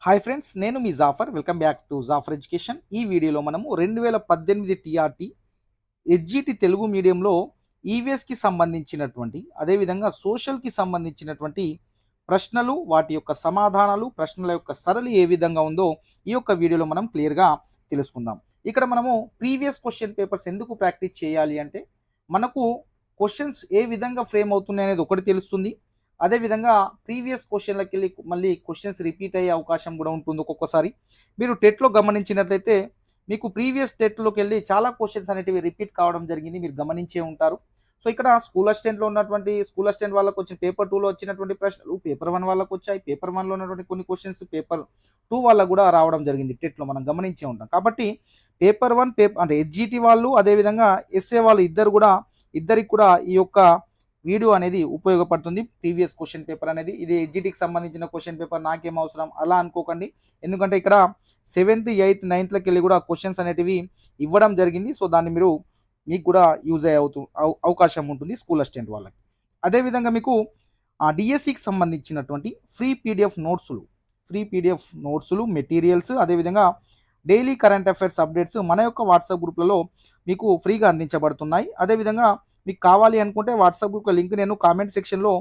Hi friends, నేను మీ Jafar. Welcome back to Jafar education. ఈ వీడియోలో మనము 2018 టీఆర్టీ ఎస్జిటి తెలుగు మీడియంలో ఈవీఎస్కి సంబంధించినటువంటి అదేవిధంగా సోషల్కి సంబంధించినటువంటి ప్రశ్నలు, వాటి యొక్క సమాధానాలు, ప్రశ్నల యొక్క సరళి ఏ విధంగా ఉందో ఈ యొక్క వీడియోలో మనం క్లియర్గా తెలుసుకుందాం. ఇక్కడ మనము ప్రీవియస్ క్వశ్చన్ పేపర్స్ ఎందుకు ప్రాక్టీస్ చేయాలి అంటే మనకు క్వశ్చన్స్ ఏ విధంగా ఫ్రేమ్ అవుతున్నాయి అనేది ఒకటి తెలుస్తుంది. అదేవిధంగా ప్రీవియస్ క్వశ్చన్లకి వెళ్ళి మళ్ళీ క్వశ్చన్స్ రిపీట్ అయ్యే అవకాశం కూడా ఉంటుంది. ఒక్కొక్కసారి మీరు టెట్లో గమనించినట్లయితే మీకు ప్రీవియస్ టెట్లోకి వెళ్ళి చాలా క్వశ్చన్స్ అనేటివి రిపీట్ కావడం జరిగింది, మీరు గమనించే ఉంటారు. సో ఇక్కడ స్కూల్ అసిస్టెంట్లో ఉన్నటువంటి స్కూల్ అసిస్టెంట్ వాళ్ళకి వచ్చిన పేపర్ 2లో వచ్చినటువంటి ప్రశ్నలు పేపర్ 1 వాళ్ళకి వచ్చాయి. పేపర్ 1లో ఉన్నటువంటి కొన్ని క్వశ్చన్స్ పేపర్ 2 వాళ్ళకు కూడా రావడం జరిగింది. టెట్లో మనం గమనించే ఉంటాం. కాబట్టి పేపర్ 1 అంటే ఎస్జిటి వాళ్ళు అదేవిధంగా ఎస్ఏ వాళ్ళు ఇద్దరికి కూడా ఈ యొక్క వీడియో అనేది ఉపయోగపడుతుంది. ప్రీవియస్ క్వశ్చన్ పేపర్ అనేది ఇది ఎస్జిటికి సంబంధించిన క్వశ్చన్ పేపర్, నాకేం అవసరం అలా అనుకోకండి. ఎందుకంటే ఇక్కడ 7th 8th 9thకి వెళ్ళి కూడా క్వశ్చన్స్ అనేటివి ఇవ్వడం జరిగింది. సో దాన్ని మీకు కూడా యూజ్ అయ్యే అవకాశం ఉంటుంది స్కూల్ అసిస్టెంట్ వాళ్ళకి. అదేవిధంగా మీకు డిఎస్సికి సంబంధించినటువంటి ఫ్రీ పీడిఎఫ్ నోట్సులు మెటీరియల్స్, అదేవిధంగా డైలీ కరెంట్ అఫైర్స్ అప్డేట్స్ మన యొక్క వాట్సాప్ గ్రూప్లలో మీకు ఫ్రీగా అందించబడుతున్నాయి. అదేవిధంగా మీకు కావాలి అనుకుంటే వాట్సాప్ గ్రూప్ లింక్ నేను కామెంట్ సెక్షన్లో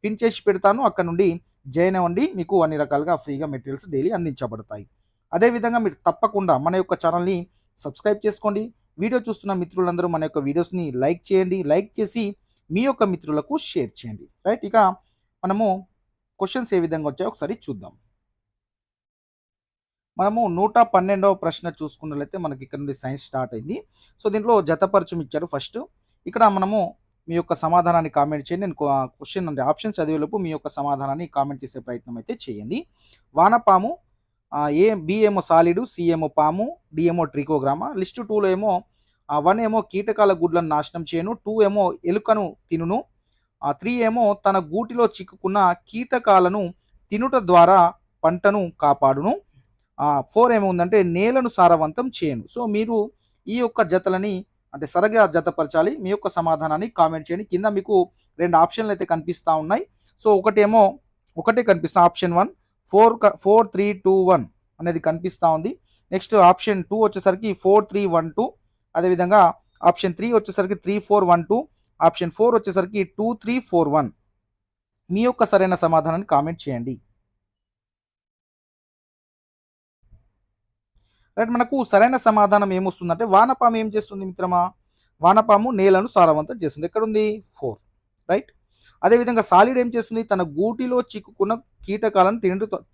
పిన్ చేసి పెడతాను, అక్కడ నుండి జాయిన్ అవ్వండి. మీకు అన్ని రకాలుగా ఫ్రీగా మెటీరియల్స్ డైలీ అందించబడతాయి. అదేవిధంగా మీరు తప్పకుండా మన యొక్క ఛానల్ని సబ్స్క్రైబ్ చేసుకోండి. వీడియో చూస్తున్న మిత్రులందరూ మన యొక్క వీడియోస్ని లైక్ చేయండి. లైక్ చేసి మీ యొక్క మిత్రులకు షేర్ చేయండి. రైట్, ఇక మనము క్వశ్చన్స్ ఏ విధంగా వచ్చాయో ఒకసారి చూద్దాం. మనము 112వ ప్రశ్న చూసుకున్నట్లయితే మనకి ఇక్కడ నుండి సైన్స్ స్టార్ట్ అయింది. సో దీంట్లో జతపరచం ఇచ్చారు. ఫస్ట్ ఇక్కడ మనము మీ యొక్క సమాధానాన్ని కామెంట్ చేయండి. నేను క్వశ్చన్ అంటే ఆప్షన్ చదివేలోపు మీ యొక్క సమాధానాన్ని కామెంట్ చేసే ప్రయత్నం అయితే చేయండి. వానపాము, బి ఏమో సాలిడు, సి ఏమో పాము, డి ఏమో ట్రికోగ్రామా. లిస్ట్ 2లో ఏమో 1 ఏమో కీటకాల గుడ్లను నాశనం చేయను, 2 ఏమో ఎలుకను తినును, 3 ఏమో తన గూటిలో చిక్కుకున్న కీటకాలను తినుట ద్వారా పంటను కాపాడును, 4 ఏముందంటే నేలను సారవంతం చేయను. సో మీరు ఈ యొక్క జతలని అంటే సరిగా జతపరచాలి. మీ యొక్క సమాధానాన్ని కామెంట్ చేయండి. కింద మీకు 2 ఆప్షన్లు అయితే కనిపిస్తూ ఉన్నాయి. సో ఒకటే కనిపిస్తుంది ఆప్షన్ 1 4 3 2 1 అనేది కనిపిస్తూ ఉంది. నెక్స్ట్ ఆప్షన్ 2 వచ్చేసరికి 4 3 1 2, అదేవిధంగా ఆప్షన్ 3 వచ్చేసరికి 3 4 1 2, ఆప్షన్ 4 వచ్చేసరికి 2 3 4 1. మీ యొక్క సరైన సమాధానాన్ని కామెంట్ చేయండి. రైట్, మనకు సరైన సమాధానం ఏమొస్తుందంటే వానపాము ఏం చేస్తుంది మిత్రమా? వానపాము నేలను సారవంతం చేస్తుంది. ఎక్కడుంది? 4. రైట్. అదేవిధంగా సాలిడ్ ఏం చేస్తుంది? తన గూటిలో చిక్కుకున్న కీటకాలను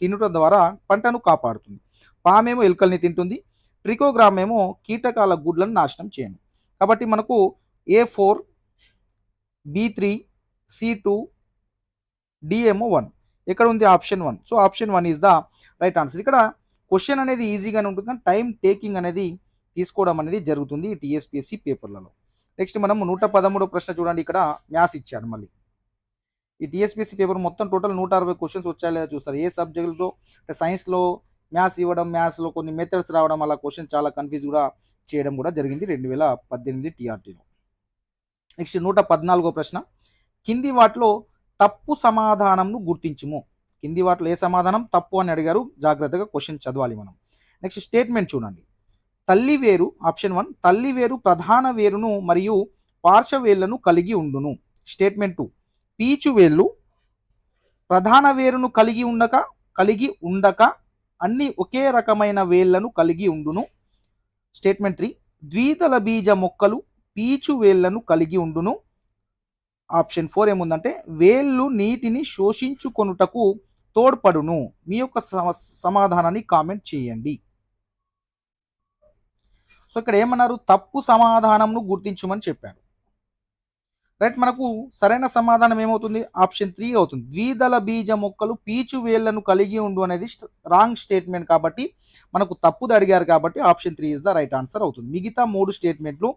తినుట ద్వారా పంటను కాపాడుతుంది. పామేమో ఎలుకల్ని తింటుంది. ట్రికోగ్రామ్ ఏమో కీటకాల గుడ్లను నాశనం చేయను. కాబట్టి మనకు A4, B3, C2, D ఏమో 1. ఎక్కడ ఉంది? Option 1. So option 1 is the right answer. ఇక్కడ క్వశ్చన్ అనేది ఈజీగానే ఉంటుంది, కానీ టైం టేకింగ్ అనేది తీసుకోవడం అనేది జరుగుతుంది ఈ టీఎస్పీఎస్సీ పేపర్లలో. నెక్స్ట్ మనం 113 ప్రశ్న చూడండి. ఇక్కడ మ్యాథ్స్ ఇచ్చాడు. మళ్ళీ ఈ టీఎస్పీఎస్సీ పేపర్ మొత్తం టోటల్ 160 క్వశ్చన్స్ వచ్చాయో లేదా చూస్తారు. ఏ సబ్జెక్టులో అంటే సైన్స్లో మ్యాథ్స్ ఇవ్వడం, మ్యాథ్స్లో కొన్ని మెథడ్స్ రావడం, అలా క్వశ్చన్ చాలా కన్ఫ్యూజ్ కూడా చేయడం కూడా జరిగింది 2018 టీఆర్టీలో. నెక్స్ట్ 114 ప్రశ్న, కింది వాటిలో తప్పు సమాధానంను గుర్తించుము. కింది వాటిలో ఏ సమాధానం తప్పు అని అడిగారు, జాగ్రత్తగా క్వశ్చన్ చదవాలి మనం. నెక్స్ట్ స్టేట్మెంట్ చూడండి. తల్లి వేరు, ఆప్షన్ 1 తల్లి వేరు ప్రధాన వేరును మరియు పార్శ్వవేళ్లను కలిగి ఉండును. స్టేట్మెంట్ 2 పీచు వేళ్ళు ప్రధాన వేరును కలిగి ఉండక అన్ని ఒకే రకమైన వేళ్లను కలిగి ఉండును. స్టేట్మెంట్ 3 ద్విదళ బీజ మొక్కలు పీచు వేళ్లను కలిగి ఉండును. ఆప్షన్ 4 ఏముందంటే వేళ్ళు నీటిని శోషించుకొనుటకు తోడ్పడును. మీ యొక్క సమాధానాన్ని కామెంట్ చేయండి. సో ఇక్కడ ఏమన్నారు? తప్పు సమాధానంను గుర్తించమని చెప్పారు. రైట్, మనకు సరైన సమాధానం ఏమవుతుంది? ఆప్షన్ 3 అవుతుంది. ద్విదళ బీజ మొక్కలు పీచు వేళ్లను కలిగి ఉండు అనేది రాంగ్ స్టేట్మెంట్, కాబట్టి మనకు తప్పుది అడిగారు, కాబట్టి option 3 is the right answer అవుతుంది. మిగతా 3 స్టేట్మెంట్లు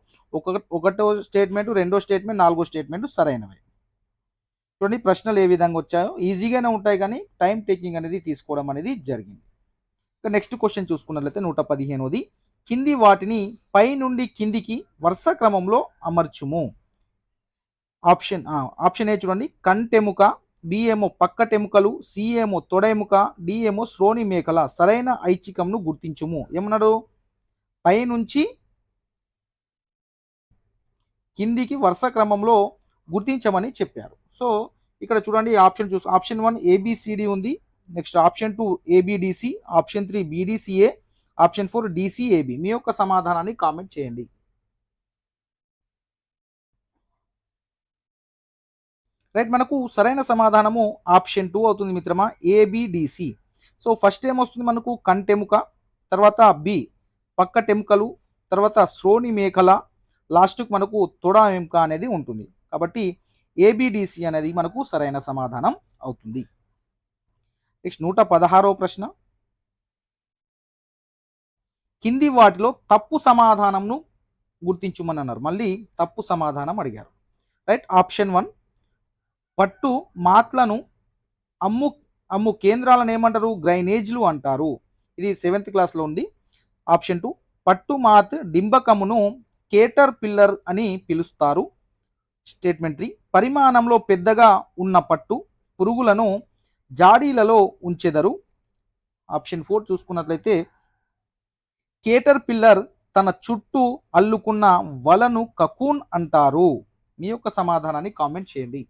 ఒకటో స్టేట్మెంట్, రెండో స్టేట్మెంట్, నాలుగో స్టేట్మెంట్ సరైనవి. చూడండి ప్రశ్నలు ఏ విధంగా వచ్చాయో, ఈజీగానే ఉంటాయి, కానీ టైం టేకింగ్ అనేది తీసుకోవడం అనేది జరిగింది. ఇక నెక్స్ట్ క్వశ్చన్ చూసుకున్నట్లయితే 115ది, కింది వాటిని పై నుండి కిందికి వరుస క్రమంలో అమర్చుము. ఆప్షన్ ఏ చూడండి. కంటెముక, బి ఏమో పక్కటెముకలు, సి ఏమో తొడ ఎముక, డి ఏమో శ్రోణి మేకల. సరైన ఐచ్ఛికంను గుర్తించుము. ఏమన్నాడు? పైనుంచి కిందికి వరుస క్రమంలో గుర్తించమని చెప్పారు. సో ఇక్కడ చూడండి ఆప్షన్ ఆప్షన్ 1 ఏబిసిడి ఉంది. Next option 2 A B D C, option 3 B D C A, option 4 D C A B. మీ యొక్క సమాధానాన్ని కామెంట్ చేయండి. రైట్, మనకు సరైన సమాధానము ఆప్షన్ 2 అవుతుంది మిత్రమా, ఏబిడిసి. సో ఫస్ట్ ఏమొస్తుంది మనకు? కంటెముక, తర్వాత బి పక్కటెముకలు, తర్వాత శ్రోణి మేకల, లాస్ట్కి మనకు తొడ ఎముక అనేది ఉంటుంది. కాబట్టి ఏబిడిసి అనేది మనకు సరైన సమాధానం అవుతుంది. నెక్స్ట్ 116వ ప్రశ్న, కింది వాటిలో తప్పు సమాధానంను గుర్తించమని అన్నారు. మళ్ళీ తప్పు సమాధానం అడిగారు. రైట్, ఆప్షన్ 1 పట్టు మాత్లను అమ్ము అమ్ము కేంద్రాలను ఏమంటారు? గ్రైనేజ్లు అంటారు. ఇది 7th క్లాస్లో ఉంది. ఆప్షన్ 2 పట్టు మాత్ డింబకమును కేటర్ పిల్లర్ అని పిలుస్తారు. స్టేట్మెంట్ 3 పరిమాణంలో పెద్దగా ఉన్న పట్టు పురుగులను జాడీలలో ఉంచెదరు. ఆప్షన్ 4 చూసుకున్నట్లయితే కేటర్ పిల్లర్ తన చుట్టూ అల్లుకున్న వలను కకూన్ అంటారు. మీ యొక్క సమాధానాన్ని కామెంట్ చేయండి.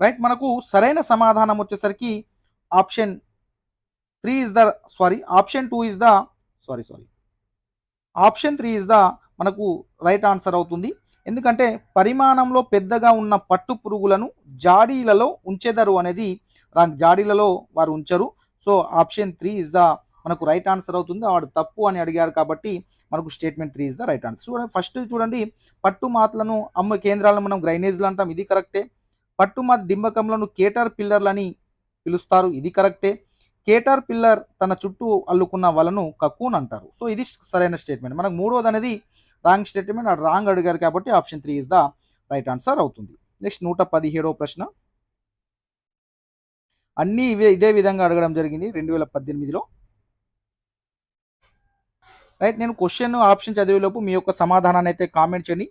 రైట్, మనకు సరైన సమాధానం వచ్చేసరికి option 3 is the option 2 is the option 3 is the మనకు రైట్ ఆన్సర్ అవుతుంది. ఎందుకంటే పరిమాణంలో పెద్దగా ఉన్న పట్టు పురుగులను జాడీలలో ఉంచెదరు అనేది జాడీలలో వారు ఉంచరు. సో ఆప్షన్ 3 ఇస్ ద మనకు రైట్ ఆన్సర్ అవుతుంది. వాడు తప్పు అని అడిగారు కాబట్టి మనకు statement 3 is the right answer. చూడండి, ఫస్ట్ చూడండి, పట్టు మాతలను అమ్మ కేంద్రాలను మనం గ్రైనేజ్లు అంటాం, ఇది కరెక్టే. పట్టు మాత డింబకంలను కేటర్ పిల్లర్లని పిలుస్తారు, ఇది కరెక్టే. కేటర్ పిల్లర్ తన చుట్టూ అల్లుకున్న వలను కకూన్ అంటారు. సో ఇది సరైన స్టేట్మెంట్. మనకు మూడోది అనేది రాంగ్ స్టేట్మెంట్, అది రాంగ్ అడిగారు కాబట్టి option 3 is the right answer అవుతుంది. నెక్స్ట్ 117వ ప్రశ్న, అన్నీ ఇదే విధంగా అడగడం జరిగింది 2018లో. రైట్, నేను క్వశ్చన్ ఆప్షన్ చదివేలోపు మీ యొక్క సమాధానాన్ని అయితే కామెంట్ చేయండి.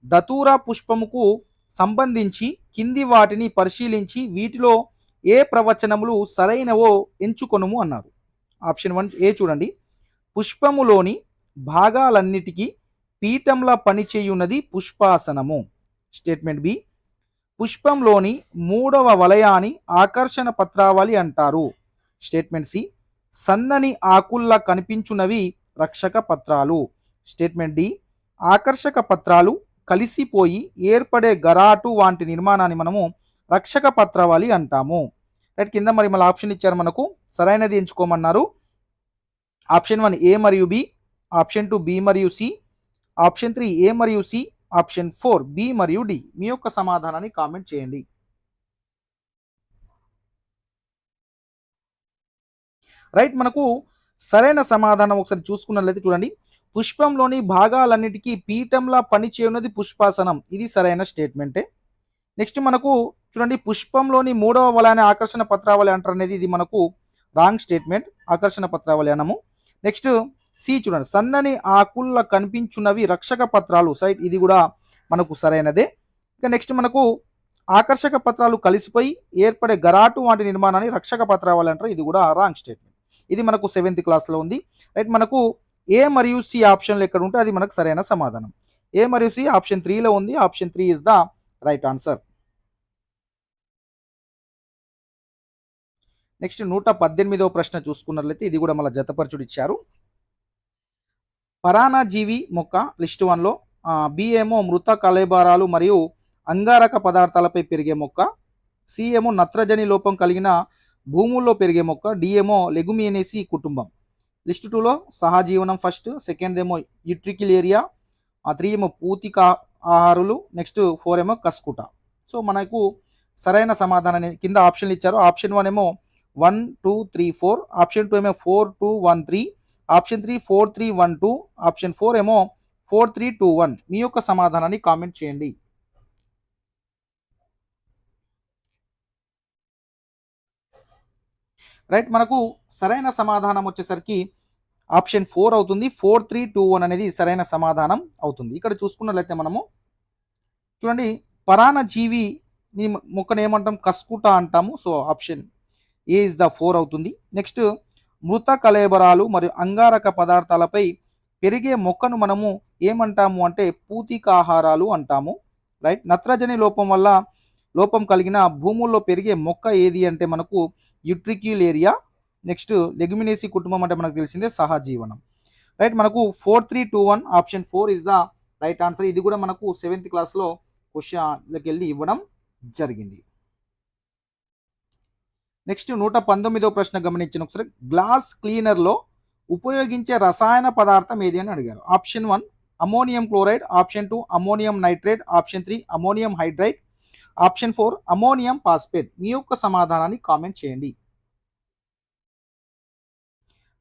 దతూరా పుష్పముకు సంబంధించి కింది వాటిని పరిశీలించి వీటిలో ఏ ప్రవచనములు సరైనవో ఎంచుకొనుము అన్నారు. ఆప్షన్ 1 ఏ చూడండి, పుష్పములోని భాగాలన్నిటికీ పీఠంలా పనిచేయున్నది పుష్పాసనము. స్టేట్మెంట్ బి, పుష్పంలోని మూడవ వలయాన్ని ఆకర్షణ పత్రావళి అంటారు. స్టేట్మెంట్ సి, సన్నని ఆకుల్లా కనిపించున్నవి రక్షక పత్రాలు. స్టేట్మెంట్ డి, ఆకర్షక పత్రాలు కలిసిపోయి ఏర్పడే గరాటు వంటి నిర్మాణాన్ని మనము రక్షక పత్రావళి అంటాము. రైట్, కింద మరి మళ్ళీ ఆప్షన్ ఇచ్చారు, మనకు సరైనది ఎంచుకోమన్నారు. ఆప్షన్ 1 ఏ మరియు బి, ఆప్షన్ 2 బి మరియు సి, ఆప్షన్ 3 ఏ మరియు సి, ఆప్షన్ 4 బి మరియు డి. మీ యొక్క సమాధానాన్ని కామెంట్ చేయండి. రైట్, మనకు సరైన సమాధానం ఒకసారి చూసుకున్నట్లయితే చూడండి, పుష్పంలోని భాగాలన్నిటికీ పీఠంలా పనిచేయున్నది పుష్పాసనం, ఇది సరైన స్టేట్మెంటే. నెక్స్ట్ మనకు చూడండి, పుష్పంలోని మూడవ వలయాన్ని ఆకర్షణ పత్రావళి అంటారు అనేది ఇది మనకు రాంగ్ స్టేట్మెంట్, ఆకర్షణ పత్రావళి అనము. నెక్స్ట్ సి చూడండి, సన్నని ఆకుల్లా కనిపించున్నవి రక్షక పత్రాలు, సైట్ ఇది కూడా మనకు సరైనదే. ఇక నెక్స్ట్ మనకు ఆకర్షక పత్రాలు కలిసిపోయి ఏర్పడే గరాటు వంటి నిర్మాణాన్ని రక్షక పత్రావళి అంటారు, ఇది కూడా రాంగ్ స్టేట్మెంట్. ఇది మనకు 7th క్లాస్లో ఉంది. రైట్, మనకు ఏ మరియు సి ఆప్షన్లు ఎక్కడ ఉంటే అది మనకు సరైన సమాధానం. ఏ మరియు సి ఆప్షన్ 3లో ఉంది. Option 3 is the right answer. Next 118వ ప్రశ్న చూసుకున్నట్లయితే ఇది కూడా మళ్ళీ జతపరచుడు ఇచ్చారు. పరాన్నజీవి మొక్క లిస్ట్ 1లో బి ఏమో మృత కళేబరాలు మరియు అంగారక పదార్థాలపై పెరిగే మొక్క, సి ఏమో నత్రజని లోపం కలిగిన భూముల్లో పెరిగే మొక్క, డి ఏమో లెగుమినేసి కుటుంబం. లిస్ట్ 2లో సహజీవనం ఫస్ట్, సెకండ్ ఏమో యుట్రికిలేరియా, 3 ఏమో పూతిక ఆహారులు, నెక్స్ట్ 4 ఏమో కస్కుట. సో మనకు సరైన సమాధానాన్ని కింద ఆప్షన్లు ఇచ్చారు. ఆప్షన్ 1 ఏమో 1 2 3 4, ఆప్షన్ 2 ఏమో 4 2 1 3, ఆప్షన్ 3 4 3 1 2, ఆప్షన్ 4 ఏమో 4 3 2 1. మీ యొక్క సమాధానాన్ని కామెంట్ చేయండి. రైట్, మనకు సరైన సమాధానం వచ్చేసరికి ఆప్షన్ 4 అవుతుంది. 4321 అనేది సరైన సమాధానం అవుతుంది. ఇక్కడ చూసుకున్నట్లయితే మనము చూడండి, పరాన్నజీవి మొక్కను ఏమంటాం? కస్కుట అంటాము. So option A is the 4 అవుతుంది. నెక్స్ట్, మృత కళేబరాలు మరియు అంగారక పదార్థాలపై పెరిగే మొక్కను మనము ఏమంటాము అంటే పూతికాహారాలు అంటాము. రైట్. నత్రజని లోపం కలిగిన భూముల్లో పెరిగే మొక్క ఏది అంటే మనకు యుట్రిక్యులేరియా. నెక్స్ట్, లెగ్యుమినేసి కుటుంబం అంటే మనకు తెలిసిందే సహజీవనం. రైట్. మనకు 4321 option 4 is the right answer. ఇది కూడా మనకు 7th క్లాస్లో క్వశ్చన్కి వెళ్ళి ఇవ్వడం జరిగింది. నెక్స్ట్ 119వ ప్రశ్న గమనించిన ఒకసారి. గ్లాస్ క్లీనర్లో ఉపయోగించే రసాయన పదార్థం ఏది అని అడిగారు. Option 1 ammonium chloride, option 2 ammonium nitrate, option 3 ammonium hydride, option 4 ammonium phosphate. మీ యొక్క సమాధానాన్ని కామెంట్ చేయండి.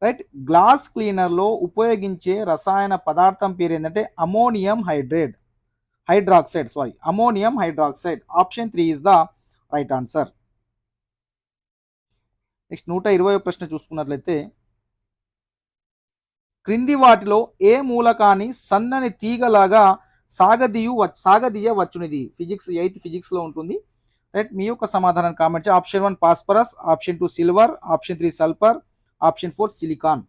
రైట్. గ్లాస్ క్లీనర్లో ఉపయోగించే రసాయన పదార్థం పేరు ఏంటంటే ammonium ammonium hydroxide. Option 3 is the right answer. Next 120వ ప్రశ్న చూసుకున్నట్లయితే, క్రింది వాటిలో ఏ మూలకాన్ని సన్నని తీగలాగా సాగదీయవచ్చునిది? ఫిజిక్స్ 8th ఫిజిక్స్లో ఉంటుంది. రైట్. మీ యొక్క సమాధానాన్ని కామెంట్ చేయండి. Option 1 phosphorus, option 2 silver, option 3 sulphur, option 4 silicon.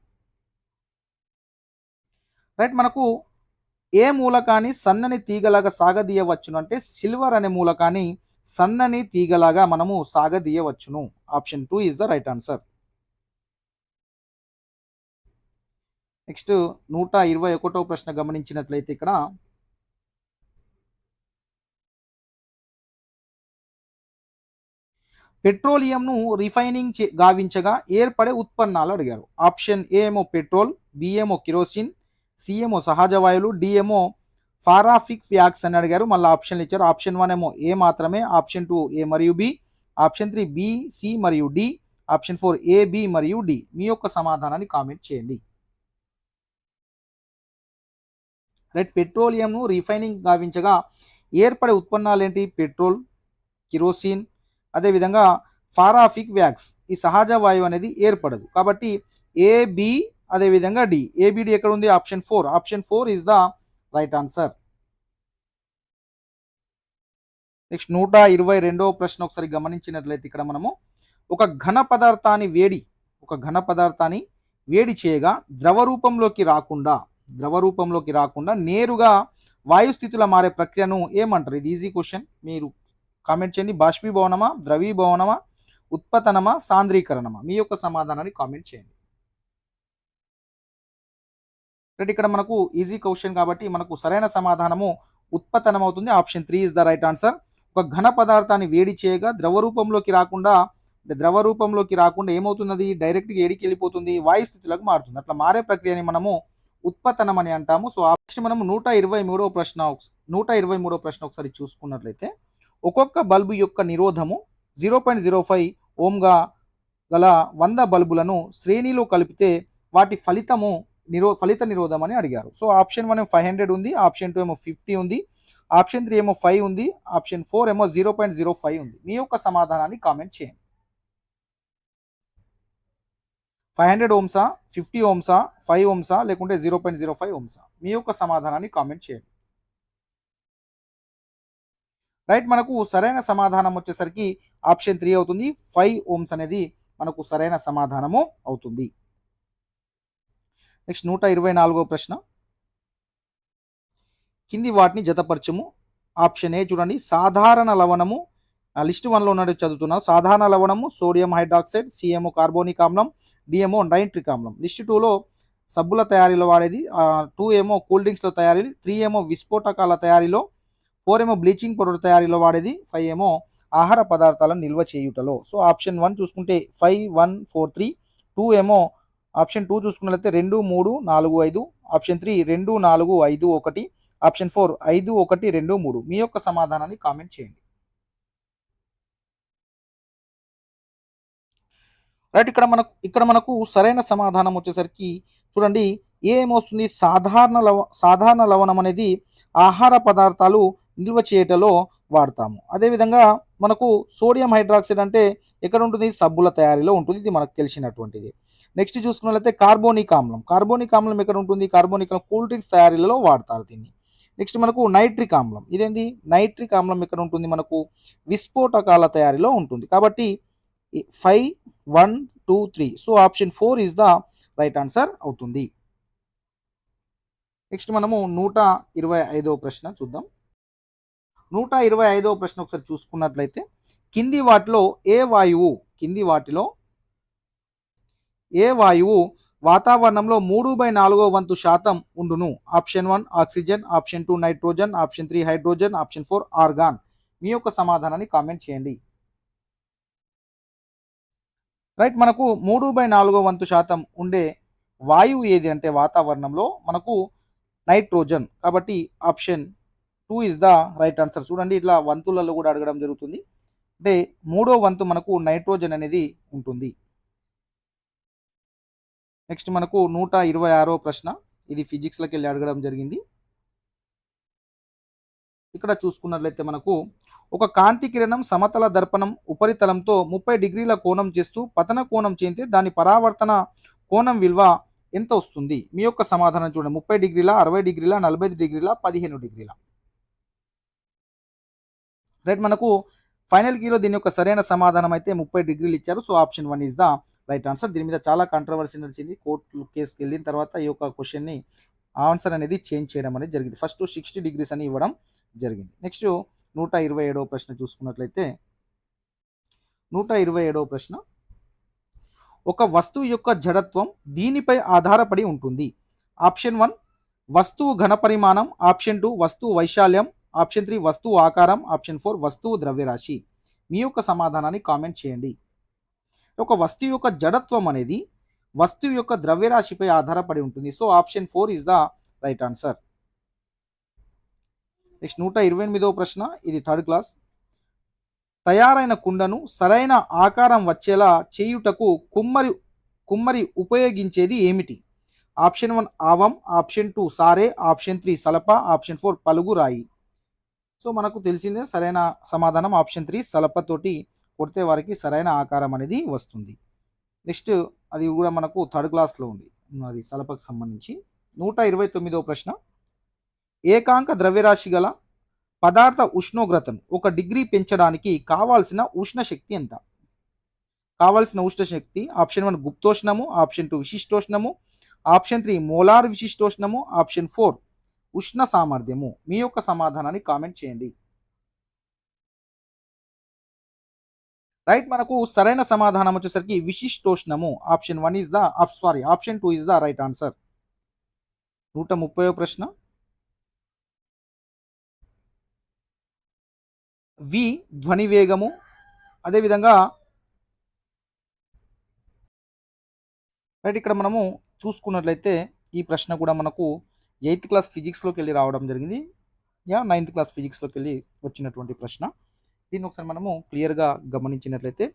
Right. మనకు ఏ మూలకాన్ని సన్నని తీగలాగా సాగదీయవచ్చును అంటే సిల్వర్ అనే మూలకాన్ని సన్నని తీగలాగా మనము సాగదీయవచ్చును. Option 2 is the right answer. Next 121వ ప్రశ్న గమనించినట్లయితే, ఇక్కడ పెట్రోలియంను రిఫైనింగ్ గావించగా ఏర్పడే ఉత్పన్నాలు అడిగారు. ఆప్షన్ ఏ ఏమో పెట్రోల్, బి ఏమో కిరోసిన్, సి ఏమో సహజ వాయువులు, డి ఏమో ఫారాఫిక్ ఫ్యాక్స్ అని అడిగారు. మళ్ళీ ఆప్షన్లు ఇచ్చారు. ఆప్షన్ 1 ఏమో ఏ మాత్రమే, ఆప్షన్ 2 ఏ మరియు బి, ఆప్షన్ 3 బి, సి మరియు డి, ఆప్షన్ 4 ఏ, బి మరియు డి. మీ యొక్క సమాధానాన్ని కామెంట్ చేయండి. రైట్. పెట్రోలియంను రిఫైనింగ్ గావించగా ఏర్పడే ఉత్పన్నాలు ఏంటి? పెట్రోల్, కిరోసిన్, అదేవిధంగా ఫారాఫిక్ వ్యాక్స్. ఈ సహజ వాయువు అనేది ఏర్పడదు. కాబట్టి ఏ, బి, అదేవిధంగా డి. ఏబిడి ఎక్కడ ఉంది? Option 4. Option 4 is the right answer. Next 122వ ప్రశ్న ఒకసారి గమనించినట్లయితే, ఇక్కడ మనము ఒక ఘన పదార్థాన్ని వేడి చేయగా ద్రవ రూపంలోకి రాకుండా నేరుగా వాయుస్థితిలో మారే ప్రక్రియను ఏమంటారు? ఇది ఈజీ క్వశ్చన్, మీరు కామెంట్ చేయండి. బాష్పీభవనమా, ద్రవీభవనమా, ఉత్పతనమా, సాంద్రీకరణమా? మీ యొక్క సమాధానాన్ని కామెంట్ చేయండి. ఇక్కడ మనకు ఈజీ క్వశ్చన్ కాబట్టి మనకు సరైన సమాధానము ఉత్పతనం అవుతుంది. Option 3 is the right answer. ఒక ఘన పదార్థాన్ని వేడి చేయగా ద్రవ రూపంలోకి రాకుండా ఏమవుతున్నది? డైరెక్ట్గా ఏడికి వెళ్ళిపోతుంది? వాయు స్థితిలోకి మారుతుంది. అట్లా మారే ప్రక్రియని మనము ఉత్పతనం అని అంటాము. సో ఆప్షన్ మనం 123వ ప్రశ్న ఒకసారి చూసుకున్నట్లయితే, ఒక్కొక్క బల్బు యొక్క నిరోధము 0.05 ఓంగా గల 100 బల్బులను శ్రేణిలో కలిపితే వాటి ఫలిత నిరోధం అని అడిగారు. సో ఆప్షన్ 1 ఏమో 500 ఉంది, ఆప్షన్ 2 ఏమో 50 ఉంది, ఆప్షన్ 3 ఏమో 5 ఉంది, ఆప్షన్ 4 ఏమో 0.05 ఉంది. మీ యొక్క సమాధానాన్ని కామెంట్ చేయండి. 500 ఓమ్సా, 50 ఓమ్సా, 5 ఓమ్సా, లేకుంటే 0.05 ఓమ్సా? మీ యొక్క సమాధానాన్ని కామెంట్ చేయండి. రైట్. మనకు సరైన సమాధానం వచ్చేసరికి ఆప్షన్ 3 అవుతుంది. 5 ఓమ్స్ అనేది మనకు సరైన సమాధానము అవుతుంది. నెక్స్ట్ 124వ ప్రశ్న. కింది వాటిని జతపరచము. ఆప్షన్ ఏ చూడండి, సాధారణ లవణము. లిస్ట్ 1లో ఉన్నట్టు చదువుతున్నా. సాధారణ లవణము సోడియం హైడ్రాక్సైడ్, సి ఏమో కార్బోనిక్ ఆమ్లం, డి ఏమో నైట్రిక్ ఆమ్లం. లిస్ట్ 2లో సబ్బుల తయారీలో వాడేది, 2 ఏమో కూల్ డ్రింక్స్లో తయారీ, 3 ఏమో విస్ఫోటకాల తయారీలో, 4 ఏమో బ్లీచింగ్ పౌడర్ తయారీలో వాడేది, 5 ఏమో ఆహార పదార్థాలను నిల్వ చేయుటలో. సో ఆప్షన్ 1 చూసుకుంటే 5, 1, 4, 3. 2 ఏమో ఆప్షన్ 2 చూసుకున్నట్లయితే 2, 3, 4, 5. ఆప్షన్ 3 2, 4, 5, 1. ఆప్షన్ 4 5, 1, 2, 3. మీ యొక్క సమాధానాన్ని కామెంట్ చేయండి. రైట్. ఇక్కడ మనకు సరైన సమాధానం వచ్చేసరికి చూడండి, ఏమొస్తుంది? సాధారణ లవణం అనేది ఆహార పదార్థాలు నిల్వ చేయటలో వాడతాము. అదేవిధంగా మనకు సోడియం హైడ్రాక్సైడ్ అంటే ఎక్కడ ఉంటుంది? సబ్బుల తయారీలో ఉంటుంది. ఇది మనకు తెలిసినటువంటిది. నెక్స్ట్ చూసుకున్నట్లయితే కార్బోనిక్ ఆమ్లం. కార్బోనిక్ ఆమ్లం ఎక్కడ ఉంటుంది? కార్బోనిక్ ఆమ్లం కూల్ డ్రింక్స్ తయారీలలో వాడతారు దీన్ని. నెక్స్ట్ మనకు నైట్రిక్ ఆమ్లం. ఇదేంది? నైట్రిక్ ఆమ్లం ఎక్కడ ఉంటుంది? మనకు విస్ఫోటకాల తయారీలో ఉంటుంది. కాబట్టి 5, 1, 2, 3. So option 4 is the right answer అవుతుంది. నెక్స్ట్ మనము 125వ ప్రశ్న చూద్దాం. 125వ ప్రశ్న ఒకసారి చూసుకున్నట్లయితే కింది వాటిలో ఏ వాయువు వాతావరణంలో 3/4 వంతు శాతం ఉండును? Option 1 oxygen, option 2 nitrogen, option 3 hydrogen, option 4 argon. మీ యొక్క సమాధానాన్ని కామెంట్ చేయండి. రైట్, మనకు 3/4 వంతు శాతం ఉండే వాయువు ఏది అంటే వాతావరణంలో మనకు నైట్రోజన్. కాబట్టి option 2 is the right answer. చూడండి, ఇట్లా వంతులలో కూడా అడగడం జరుగుతుంది. అంటే 3వ వంతు మనకు నైట్రోజన్ అనేది ఉంటుంది. నెక్స్ట్ మనకు 126వ ప్రశ్న. ఇది ఫిజిక్స్లోకి వెళ్ళి అడగడం జరిగింది. ఇక్కడ చూసుకున్నట్లయితే మనకు ఒక కాంతి కిరణం సమతల దర్పణం ఉపరితలంతో 30 డిగ్రీల కోణం చేస్తూ పతన కోణం చెందితే దాని పరావర్తన కోణం విలువ ఎంత వస్తుంది? మీ యొక్క సమాధానం చూడండి. 30 డిగ్రీల, 60 డిగ్రీల, 45 డిగ్రీల, 15 డిగ్రీల. రైట్, మనకు ఫైనల్ కీలో దీని యొక్క సరైన సమాధానం అయితే 30 డిగ్రీలు ఇచ్చారు. So option 1 is the right answer. దీని మీద చాలా కాంట్రవర్సీ నడిచింది. కోర్టు కేసుకి వెళ్ళిన తర్వాత ఈ యొక్క క్వశ్చన్ని ఆన్సర్ అనేది చేంజ్ చేయడం అనేది జరిగింది. ఫస్ట్ 60 డిగ్రీస్ అని ఇవ్వడం జరిగింది. నెక్స్ట్ 127వ ప్రశ్న చూసుకున్నట్లయితే 127వ ప్రశ్న, ఒక వస్తువు యొక్క జడత్వం దీనిపై ఆధారపడి ఉంటుంది? ఆప్షన్ 1 వస్తువు ఘన పరిమాణం, ఆప్షన్ 2 వస్తువు వైశాల్యం, ఆప్షన్ 3 వస్తువు ఆకారం, ఆప్షన్ 4 వస్తువు ద్రవ్యరాశి. మీ యొక్క సమాధానాన్ని కామెంట్ చేయండి. ఒక వస్తువు యొక్క జడత్వం అనేది వస్తువు యొక్క ద్రవ్యరాశిపై ఆధారపడి ఉంటుంది. So option 4 is the right answer. Next 128వ ప్రశ్న. ఇది థర్డ్ క్లాస్. తయారైన కుండను సరైన ఆకారం వచ్చేలా చేయుటకు కుమ్మరి ఉపయోగించేది ఏమిటి? ఆప్షన్ 1 ఆవం, ఆప్షన్ 2 సారే, ఆప్షన్ 3 సలప, ఆప్షన్ 4 పలుగు రాయి. సో మనకు తెలిసిందే సరైన సమాధానం ఆప్షన్ 3 సలపతోటి కొడితే వారికి సరైన ఆకారం అనేది వస్తుంది. నెక్స్ట్ అది కూడా మనకు థర్డ్ క్లాస్లో ఉంది, అది సలపకు సంబంధించి. 129వ ప్రశ్న. ఏకాంక ద్రవ్యరాశి గల పదార్థ ఉష్ణోగ్రతను 1 డిగ్రీ పెంచడానికి కావాల్సిన ఉష్ణశక్తి ఎంత? కావాల్సిన ఉష్ణశక్తి ఆప్షన్ 1 గుప్తోష్ణము, ఆప్షన్ 2 విశిష్టోష్ణము, ఆప్షన్ 3 మోలార్ విశిష్టోష్ణము, ఆప్షన్ 4 ఉష్ణ సామర్థ్యము. మీ యొక్క సమాధానాన్ని కామెంట్ చేయండి. రైట్, మనకు సరైన సమాధానం వచ్చేసరికి విశిష్టోష్ణము. Option 1 is the option 2 is the right answer. 130వ ప్రశ్న. వి ధ్వని వేగము, అదేవిధంగా రైట్ ఇక్కడ మనము చూసుకున్నట్లయితే ఈ ప్రశ్న కూడా మనకు 8th క్లాస్ ఫిజిక్స్లోకి వెళ్ళి రావడం జరిగింది. 9th క్లాస్ ఫిజిక్స్లోకి వెళ్ళి వచ్చినటువంటి ప్రశ్న. దీన్ని ఒకసారి మనము క్లియర్గా గమనించినట్లయితే